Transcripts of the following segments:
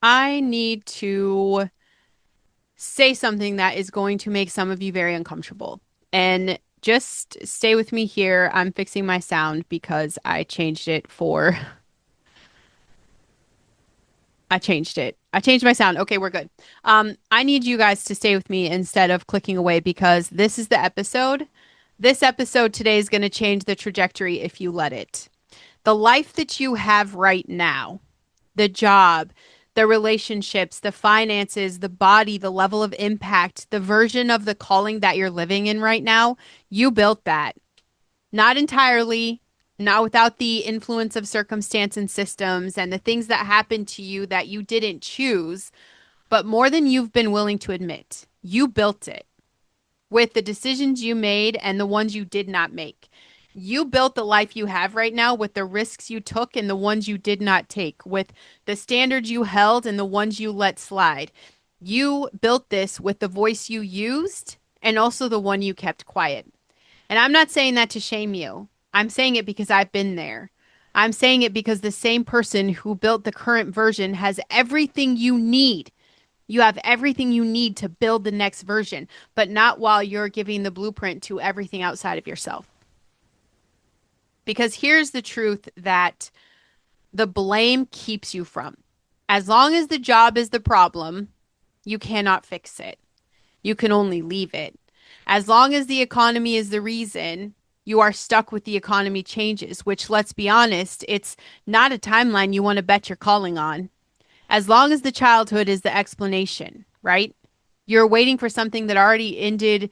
I need to say something that is going to make some of you very uncomfortable. And just stay with me here. I'm fixing my sound because I changed it. I changed my sound. Okay, we're good. I need you guys to stay with me instead of clicking away because this is the episode. This episode today is going to change the trajectory if you let it. The life that you have right now, the job, the relationships, the finances, the body, the level of impact, the version of the calling that you're living in right now, you built that. Not entirely, not without the influence of circumstance and systems and the things that happened to you that you didn't choose, but more than you've been willing to admit. You built it with the decisions you made and the ones you did not make. You built the life you have right now with the risks you took and the ones you did not take, with the standards you held and the ones you let slide. You built this with the voice you used and also the one you kept quiet. And I'm not saying that to shame you. I'm saying it because I've been there. I'm saying it because the same person who built the current version has everything you need. You have everything you need to build the next version, but not while you're giving the blueprint to everything outside of yourself. Because here's the truth that the blame keeps you from. As long as the job is the problem, you cannot fix it. You can only leave it. As long as the economy is the reason, you are stuck with the economy changes, which, let's be honest, it's not a timeline you want to bet your calling on. As long as the childhood is the explanation, right? You're waiting for something that already ended,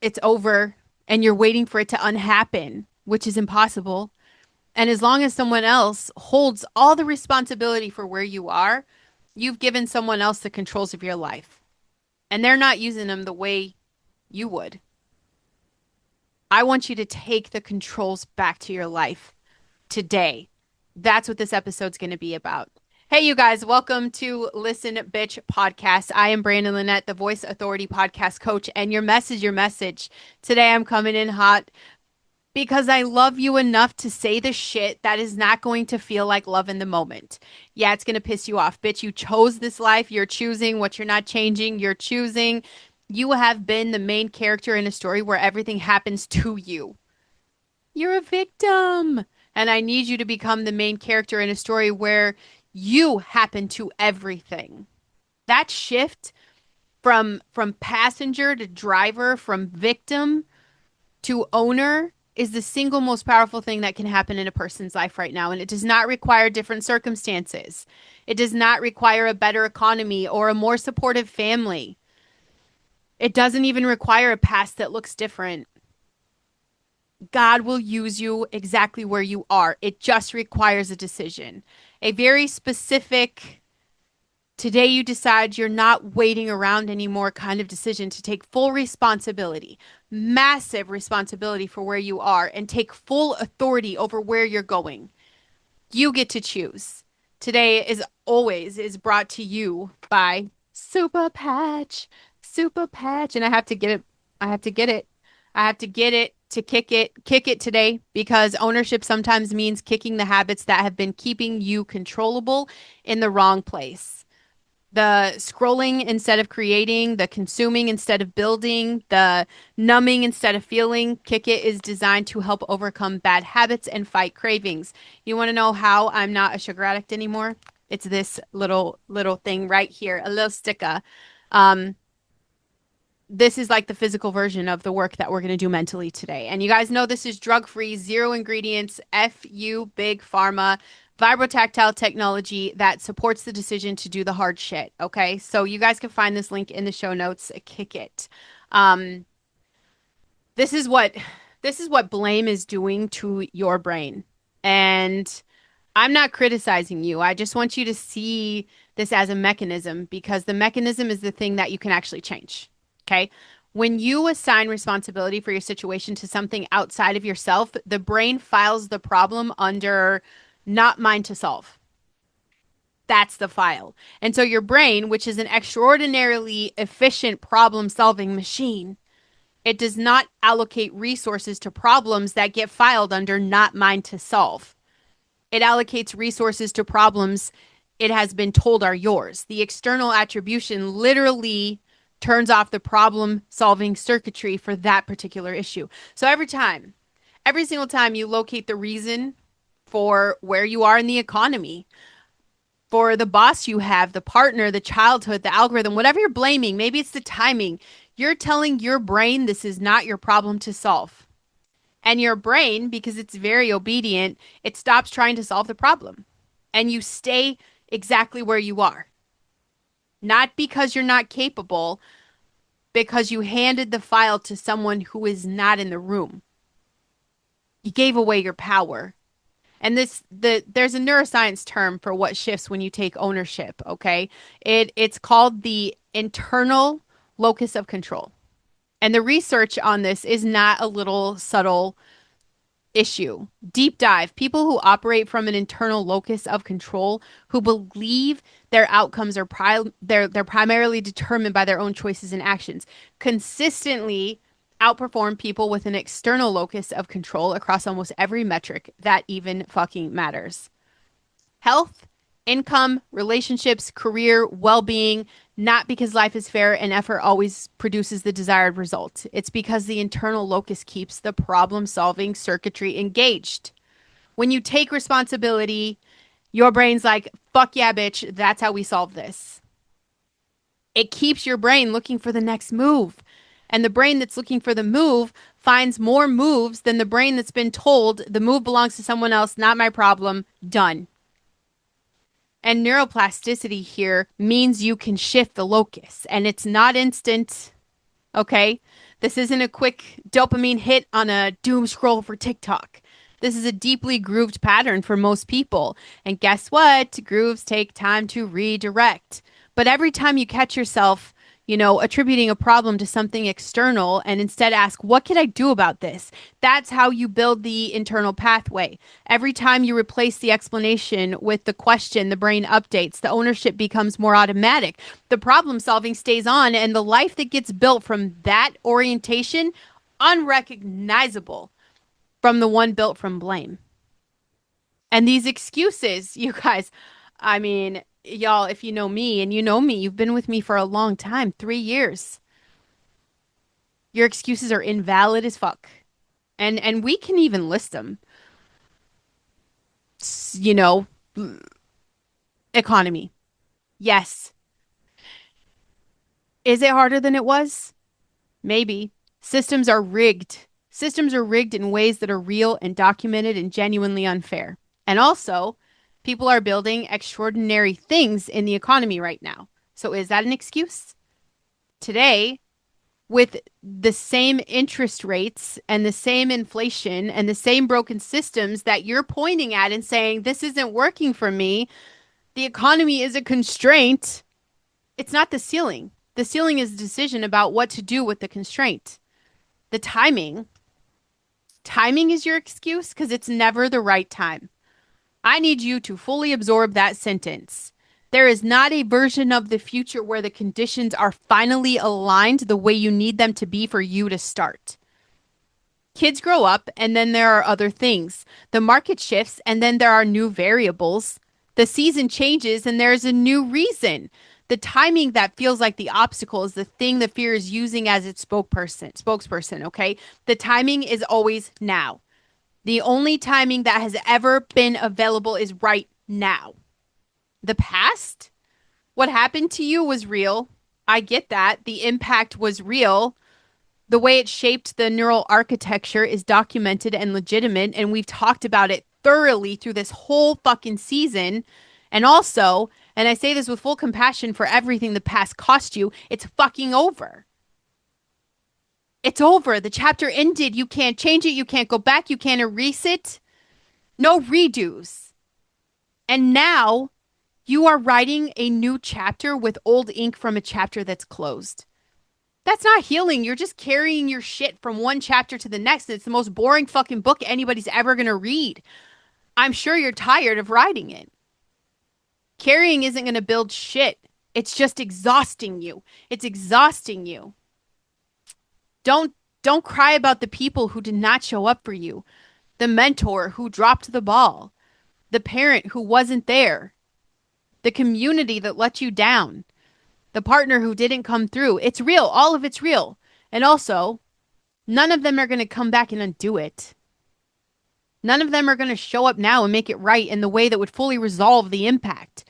it's over, and you're waiting for it to unhappen, which is impossible. And as long as someone else holds all the responsibility for where you are, you've given someone else the controls of your life. And they're not using them the way you would. I want you to take the controls back to your life today. That's what this episode's going to be about. Hey, you guys, welcome to Listen Bitch Podcast. I am Brandon Lynette, the Voice Authority Podcast Coach, and your message. Today I'm coming in hot because I love you enough to say the shit that is not going to feel like love in the moment. Yeah, it's going to piss you off. Bitch, you chose this life. You're choosing what you're not changing. You're choosing. You have been the main character in a story where everything happens to you. You're a victim. And I need you to become the main character in a story where you happen to everything. That shift from passenger to driver, from victim to owner is the single most powerful thing that can happen in a person's life right now. And it does not require different circumstances. It does not require a better economy or a more supportive family. It doesn't even require a past that looks different. God will use you exactly where you are. It just requires a decision. A very specific, today you decide you're not waiting around anymore kind of decision to take full responsibility, massive responsibility for where you are, and take full authority over where you're going. You get to choose. Today is brought to you by Super Patch. Super Patch. And I have to get it. I have to get it. I have to get it to kick it today because ownership sometimes means kicking the habits that have been keeping you controllable in the wrong place. The scrolling instead of creating, the consuming instead of building, the numbing instead of feeling. Kick It is designed to help overcome bad habits and fight cravings. You want to know how I'm not a sugar addict anymore? It's this little thing right here, a little sticker. Um, this is like the physical version of the work that we're going to do mentally today. And you guys know this is drug-free, zero ingredients, FU Big Pharma, vibrotactile technology that supports the decision to do the hard shit. Okay. So you guys can find this link in the show notes. Kick it. Um, this is what blame is doing to your brain. And I'm not criticizing you. I just want you to see this as a mechanism because the mechanism is the thing that you can actually change. Okay. When you assign responsibility for your situation to something outside of yourself, the brain files the problem under not mine to solve. That's the file. And so your brain, which is an extraordinarily efficient problem solving machine, it does not allocate resources to problems that get filed under not mine to solve. It allocates resources to problems it has been told are yours. The external attribution literally turns off the problem solving circuitry for that particular issue. So every single time you locate the reason for where you are in the economy, for the boss you have, the partner, the childhood, the algorithm, whatever you're blaming, maybe it's the timing, you're telling your brain this is not your problem to solve. And your brain, because it's very obedient, it stops trying to solve the problem. And you stay exactly where you are. Not because you're not capable, because you handed the file to someone who is not in the room. You gave away your power. And there's a neuroscience term for what shifts when you take ownership, okay? It's called the internal locus of control. And the research on this is not a little subtle issue. Deep dive. People who operate from an internal locus of control, who believe their outcomes are they're primarily determined by their own choices and actions, consistently outperform people with an external locus of control across almost every metric that even fucking matters. Health, income, relationships, career, well-being, not because life is fair and effort always produces the desired result. It's because the internal locus keeps the problem-solving circuitry engaged. When you take responsibility, your brain's like, fuck yeah, bitch, that's how we solve this. It keeps your brain looking for the next move. And the brain that's looking for the move finds more moves than the brain that's been told the move belongs to someone else, not my problem, done. And neuroplasticity here means you can shift the locus, and it's not instant. Okay? This isn't a quick dopamine hit on a doom scroll for TikTok. This is a deeply grooved pattern for most people. And guess what? Grooves take time to redirect. But every time you catch yourself, attributing a problem to something external and instead ask, what can I do about this? That's how you build the internal pathway. Every time you replace the explanation with the question, the brain updates, the ownership becomes more automatic. The problem solving stays on, and the life that gets built from that orientation, unrecognizable from the one built from blame. And these excuses, you guys, I mean, y'all, if you know me and you know me, you've been with me for a long time, 3 years. Your excuses are invalid as fuck. And we can even list them. You know, economy. Yes. Is it harder than it was? Maybe. Systems are rigged. Systems are rigged in ways that are real and documented and genuinely unfair. And also, people are building extraordinary things in the economy right now. So is that an excuse? Today, with the same interest rates and the same inflation and the same broken systems that you're pointing at and saying, this isn't working for me, the economy is a constraint. It's not the ceiling. The ceiling is a decision about what to do with the constraint. The timing is your excuse because it's never the right time. I need you to fully absorb that sentence. There is not a version of the future where the conditions are finally aligned the way you need them to be for you to start. Kids grow up, and then there are other things. The market shifts, and then there are new variables. The season changes, and there's a new reason. The timing that feels like the obstacle is the thing that fear is using as its spokesperson, okay? The timing is always now. The only timing that has ever been available is right now. The past, what happened to you was real. I get that. The impact was real. The way it shaped the neural architecture is documented and legitimate, and we've talked about it thoroughly through this whole fucking season. And also, and I say this with full compassion for everything the past cost you, it's fucking over. It's over. The chapter ended. You can't change it. You can't go back. You can't erase it. No redos. And now you are writing a new chapter with old ink from a chapter that's closed. That's not healing. You're just carrying your shit from one chapter to the next. It's the most boring fucking book anybody's ever going to read. I'm sure you're tired of writing it. Carrying isn't going to build shit. It's just exhausting you. It's exhausting you. Don't cry about the people who did not show up for you. The mentor who dropped the ball. The parent who wasn't there. the community that let you down, the partner who didn't come through. It's real. All of it's real. And also, none of them are going to come back and undo it. None of them are going to show up now and make it right in the way that would fully resolve the impact.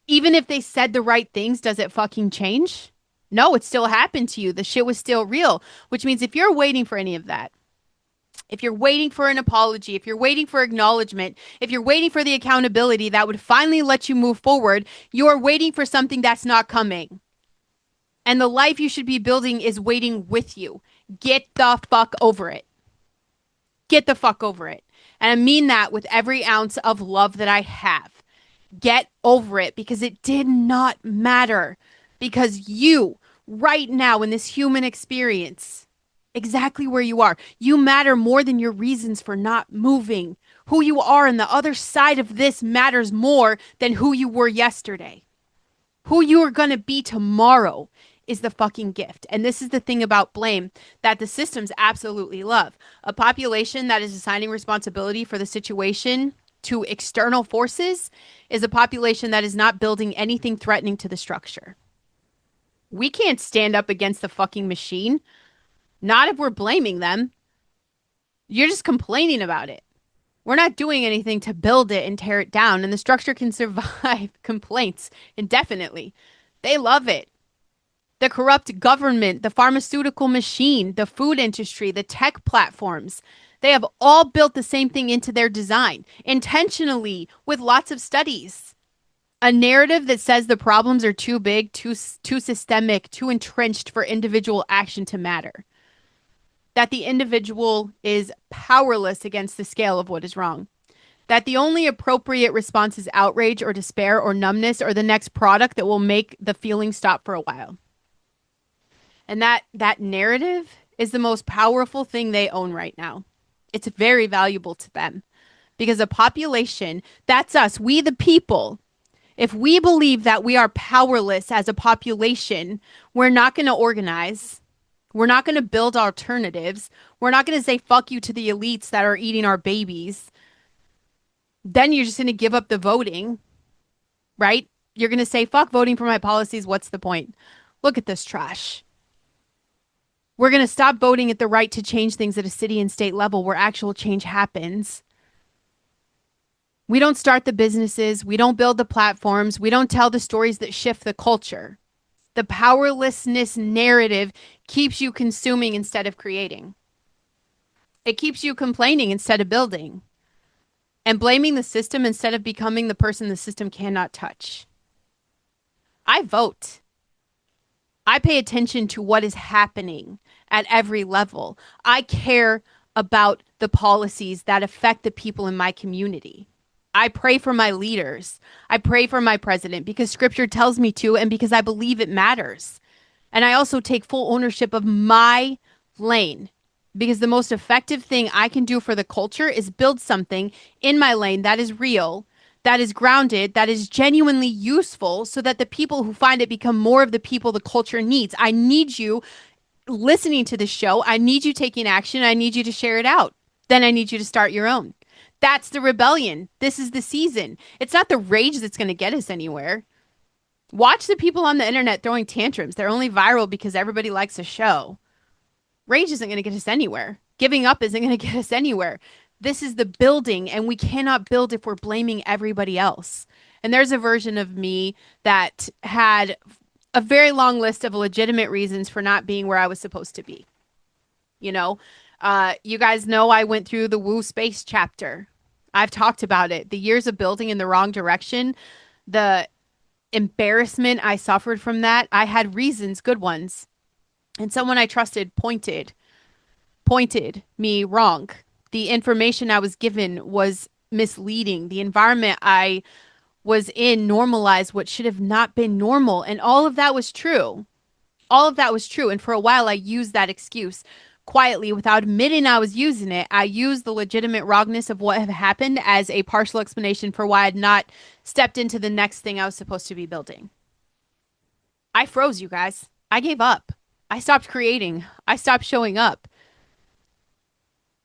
Even if they said the right things, does it fucking change? No, it still happened to you. The shit was still real, which means if you're waiting for any of that, if you're waiting for an apology, if you're waiting for acknowledgement, if you're waiting for the accountability that would finally let you move forward, you're waiting for something that's not coming. And the life you should be building is waiting with you. Get the fuck over it. Get the fuck over it. And I mean that with every ounce of love that I have. Get over it because it did not matter. Because you, right now in this human experience, exactly where you are, you matter more than your reasons for not moving. Who you are on the other side of this matters more than who you were yesterday. Who you are going to be tomorrow is the fucking gift. And this is the thing about blame that the systems absolutely love. A population that is assigning responsibility for the situation to external forces is a population that is not building anything threatening to the structure. We can't stand up against the fucking machine. Not if we're blaming them. You're just complaining about it. We're not doing anything to build it and tear it down, and the structure can survive complaints indefinitely. They love it. The corrupt government, the pharmaceutical machine, the food industry, the tech platforms, they have all built the same thing into their design, intentionally, with lots of studies. A narrative that says the problems are too big, too systemic, too entrenched for individual action to matter. That the individual is powerless against the scale of what is wrong. That the only appropriate response is outrage or despair or numbness or the next product that will make the feeling stop for a while. And that narrative is the most powerful thing they own right now. It's very valuable to them because a population, that's us, we the people. If we believe that we are powerless as a population, we're not going to organize. We're not going to build alternatives. We're not going to say fuck you to the elites that are eating our babies. Then you're just going to give up the voting, right? You're going to say fuck voting for my policies. What's the point? Look at this trash. We're going to stop voting at the right to change things at a city and state level where actual change happens. We don't start the businesses. We don't build the platforms. We don't tell the stories that shift the culture. The powerlessness narrative keeps you consuming instead of creating. It keeps you complaining instead of building. And blaming the system instead of becoming the person the system cannot touch. I vote. I pay attention to what is happening at every level. I care about the policies that affect the people in my community. I pray for my leaders. I pray for my president because scripture tells me to and because I believe it matters. And I also take full ownership of my lane because the most effective thing I can do for the culture is build something in my lane that is real, that is grounded, that is genuinely useful so that the people who find it become more of the people the culture needs. I need you listening to this show. I need you taking action. I need you to share it out. Then I need you to start your own. That's the rebellion. This is the season. It's not the rage that's going to get us anywhere. Watch the people on the internet throwing tantrums. They're only viral because everybody likes a show. Rage isn't going to get us anywhere. Giving up isn't going to get us anywhere. This is the building, and we cannot build if we're blaming everybody else. And there's a version of me that had a very long list of legitimate reasons for not being where I was supposed to be. You know, you guys know I went through the woo space chapter. I've talked about it. The years of building in the wrong direction, the embarrassment I suffered from that. I had reasons, good ones. And someone I trusted pointed me wrong. The information I was given was misleading. The environment I was in normalized what should have not been normal. And all of that was true. All of that was true. And for a while, I used that excuse quietly without admitting I was using it. I used the legitimate wrongness of what had happened as a partial explanation for why I'd not stepped into the next thing I was supposed to be building. I froze, you guys. I gave up. I stopped creating. I stopped showing up.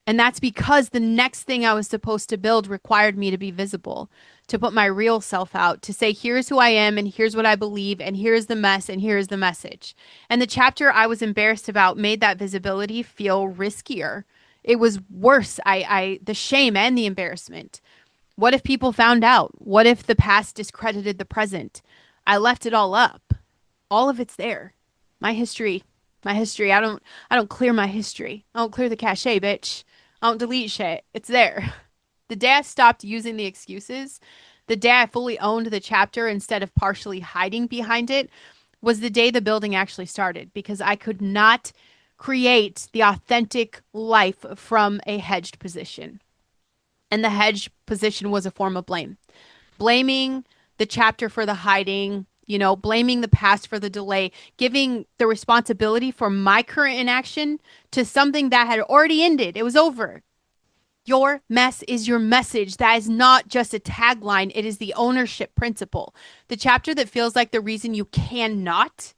And that's because the next thing I was supposed to build required me to be visible, to put my real self out, to say, here's who I am, and here's what I believe, and here's the mess, and here's the message. And the chapter I was embarrassed about made that visibility feel riskier. It was worse. The shame and the embarrassment. What if people found out? What if the past discredited the present? I left it all up. All of it's there. My history, my history. I don't clear my history. I don't clear the cache, bitch. I don't delete shit. It's there. The day I stopped using the excuses, the day I fully owned the chapter instead of partially hiding behind it, was the day the building actually started because I could not create the authentic life from a hedged position. And the hedged position was a form of blame. Blaming the chapter for the hiding, blaming the past for the delay, giving the responsibility for my current inaction to something that had already ended. It was over. Your mess is your message. That is not just a tagline, it is the ownership principle. The chapter that feels like the reason you cannot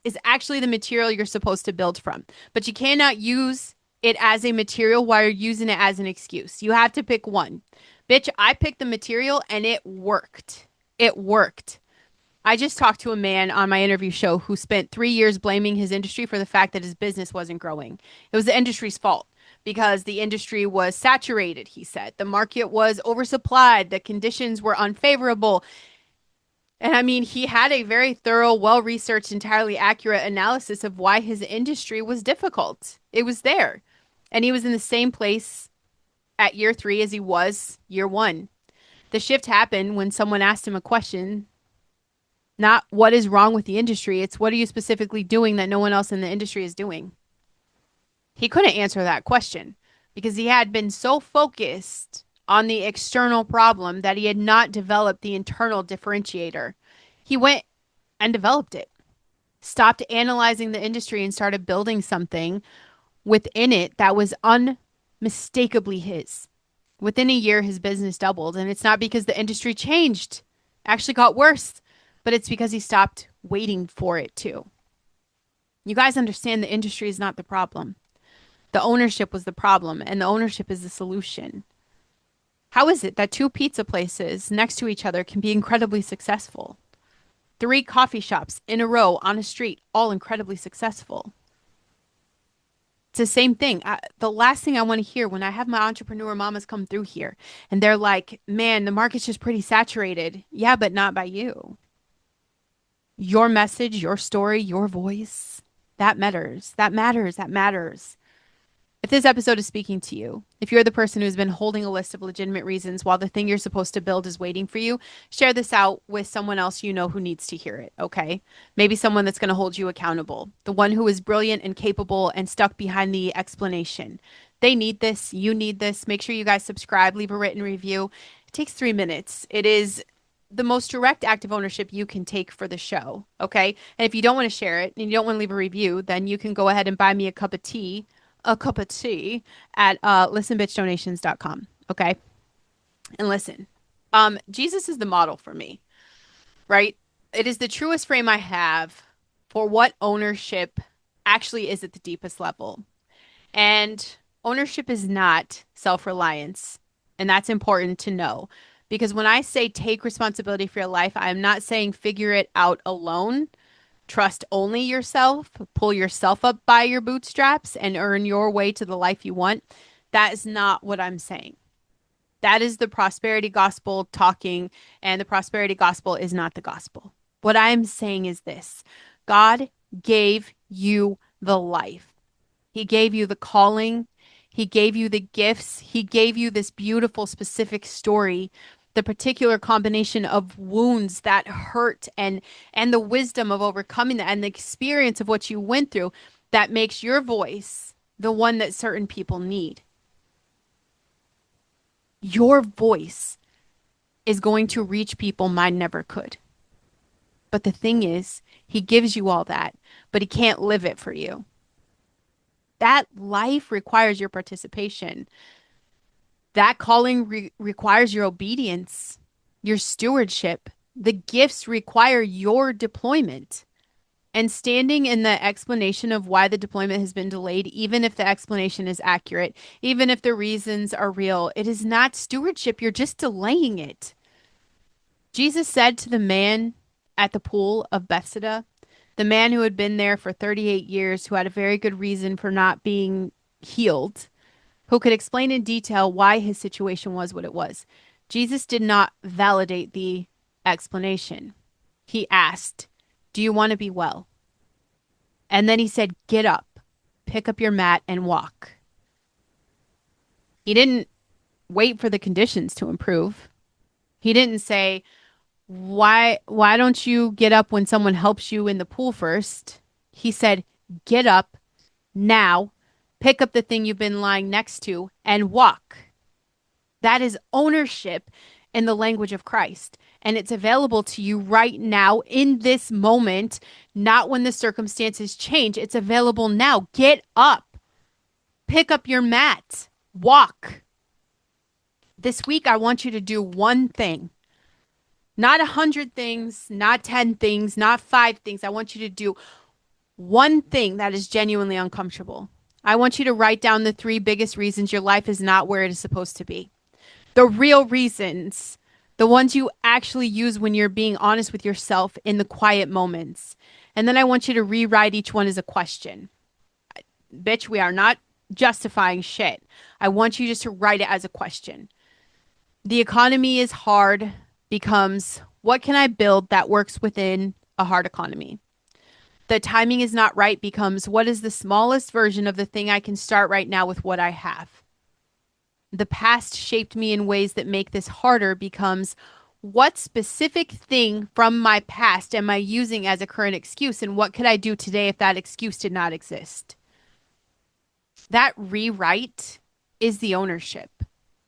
is actually the material you're supposed to build from. But you cannot use it as a material while you're using it as an excuse. You have to pick one. Bitch, I picked the material and it worked. It worked. I just talked to a man on my interview show who spent 3 years blaming his industry for the fact that his business wasn't growing. It was the industry's fault because the industry was saturated, he said. The market was oversupplied, the conditions were unfavorable. And I mean, he had a very thorough, well researched, entirely accurate analysis of why his industry was difficult. It was there. And he was in the same place at year 3 as he was year 1. The shift happened when someone asked him a question, not what is wrong with the industry, it's what are you specifically doing that no one else in the industry is doing? He couldn't answer that question because he had been so focused on the external problem that he had not developed the internal differentiator. He went and developed it, stopped analyzing the industry and started building something within it that was unmistakably his. Within a year, his business doubled. And it's not because the industry changed, actually got worse, but it's because he stopped waiting for it to. You guys understand the industry is not the problem. The ownership was the problem, and the ownership is the solution. How is it that 2 pizza places next to each other can be incredibly successful? 3 coffee shops in a row on a street, all incredibly successful? It's the same thing. The last thing I want to hear when I have my entrepreneur mamas come through here and they're like, man, the market's just pretty saturated. Yeah, but not by you. Your message, your story, your voice, that matters. That matters. That matters. If this episode is speaking to you, if you're the person who's been holding a list of legitimate reasons while the thing you're supposed to build is waiting for you, share this out with someone else you know who needs to hear it, okay? Maybe someone that's going to hold you accountable, the one who is brilliant and capable and stuck behind the explanation. They need this. You need this. Make sure you guys subscribe, leave a written review. It takes 3 minutes. It is the most direct act of ownership you can take for the show, okay? And if you don't want to share it and you don't want to leave a review, then you can go ahead and buy me a cup of tea at listenbitchdonations.com. Okay. And listen, Jesus is the model for me, right? It is the truest frame I have for what ownership actually is at the deepest level. And ownership is not self-reliance. And that's important to know. Because when I say take responsibility for your life, I am not saying figure it out alone. Trust only yourself, pull yourself up by your bootstraps and earn your way to the life you want. That is not what I'm saying. That is the prosperity gospel talking, and the prosperity gospel is not the gospel. What I'm saying is this: God gave you the life. He gave you the calling. He gave you the gifts. He gave you this beautiful, specific story, the particular combination of wounds that hurt and the wisdom of overcoming that and the experience of what you went through that makes your voice the one that certain people need. Your voice is going to reach people mine never could. But the thing is, he gives you all that, but he can't live it for you. That life requires your participation. That calling requires your obedience, your stewardship. The gifts require your deployment. And standing in the explanation of why the deployment has been delayed, even if the explanation is accurate, even if the reasons are real, it is not stewardship. You're just delaying it. Jesus said to the man at the pool of Bethesda, the man who had been there for 38 years, who had a very good reason for not being healed, who could explain in detail why his situation was what it was. Jesus did not validate the explanation. He asked, "Do you want to be well?" And then he said, "Get up, pick up your mat, and walk." He didn't wait for the conditions to improve. He didn't say, why don't you get up when someone helps you in the pool first? He said, "Get up now, pick up the thing you've been lying next to, and walk." That is ownership in the language of Christ. And it's available to you right now in this moment, not when the circumstances change. It's available now. Get up, pick up your mat, walk. This week, I want you to do one thing. Not 100 things, not 10 things, not 5 things. I want you to do one thing that is genuinely uncomfortable. I want you to write down the 3 biggest reasons your life is not where it is supposed to be. The real reasons, the ones you actually use when you're being honest with yourself in the quiet moments. And then I want you to rewrite each one as a question. Bitch, we are not justifying shit. I want you just to write it as a question. The economy is hard becomes, what can I build that works within a hard economy? The timing is not right becomes, what is the smallest version of the thing I can start right now with what I have? The past shaped me in ways that make this harder becomes, what specific thing from my past am I using as a current excuse, and what could I do today if that excuse did not exist? That rewrite is the ownership.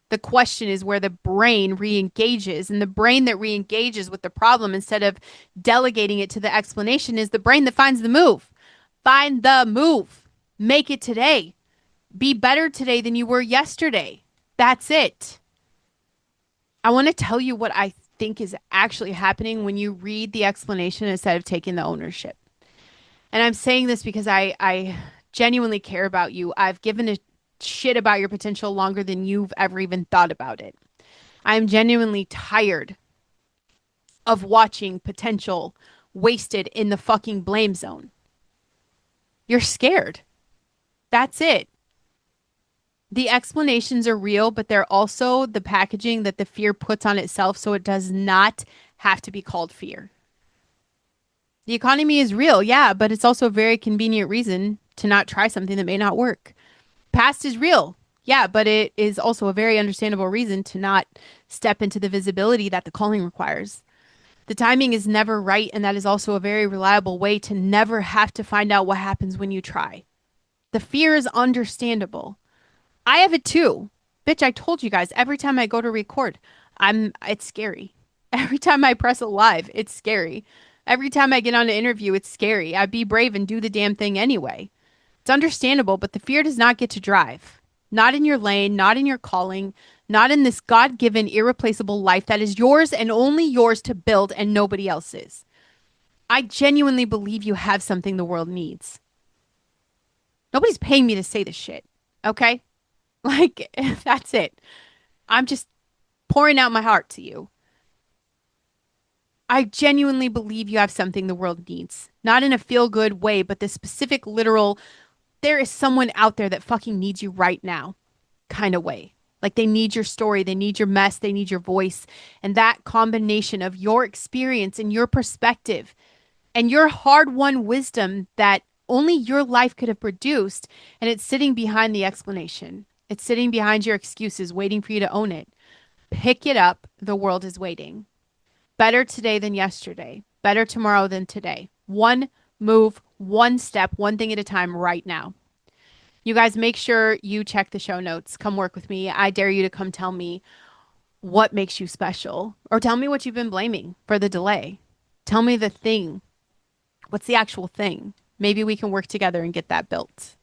The question is where the brain re-engages, and the brain that re-engages with the problem instead of delegating it to the explanation is the brain that finds the move. Find the move. Make it today. Be better today than you were yesterday. That's it. I want to tell you what I think is actually happening when you read the explanation instead of taking the ownership. And I'm saying this because I genuinely care about you. I've given a shit about your potential longer than you've ever even thought about it. I'm genuinely tired of watching potential wasted in the fucking blame zone. You're scared. That's it. The explanations are real, but they're also the packaging that the fear puts on itself so it does not have to be called fear. The economy is real, yeah, but it's also a very convenient reason to not try something that may not work. Past is real, yeah, but it is also a very understandable reason to not step into the visibility that the calling requires. The timing is never right, and that is also a very reliable way to never have to find out what happens when you try. The fear is understandable. I have it too. Bitch, I told you guys, every time I go to record, it's scary. Every time I press a live, it's scary. Every time I get on an interview, it's scary. I be brave and do the damn thing anyway. It's understandable, but the fear does not get to drive. Not in your lane, not in your calling, not in this God-given, irreplaceable life that is yours and only yours to build and nobody else's. I genuinely believe you have something the world needs. Nobody's paying me to say this shit, okay? Like, that's it. I'm just pouring out my heart to you. I genuinely believe you have something the world needs. Not in a feel-good way, but the specific, literal, there is someone out there that fucking needs you right now kind of way. Like they need your story, they need your mess, they need your voice. And that combination of your experience and your perspective and your hard-won wisdom that only your life could have produced, and it's sitting behind the explanation. It's sitting behind your excuses, waiting for you to own it. Pick it up. The world is waiting. Better today than yesterday. Better tomorrow than today. One move, one step, one thing at a time right now. You guys, make sure you check the show notes. Come work with me. I dare you to come tell me what makes you special, or tell me what you've been blaming for the delay. Tell me the thing. What's the actual thing? Maybe we can work together and get that built.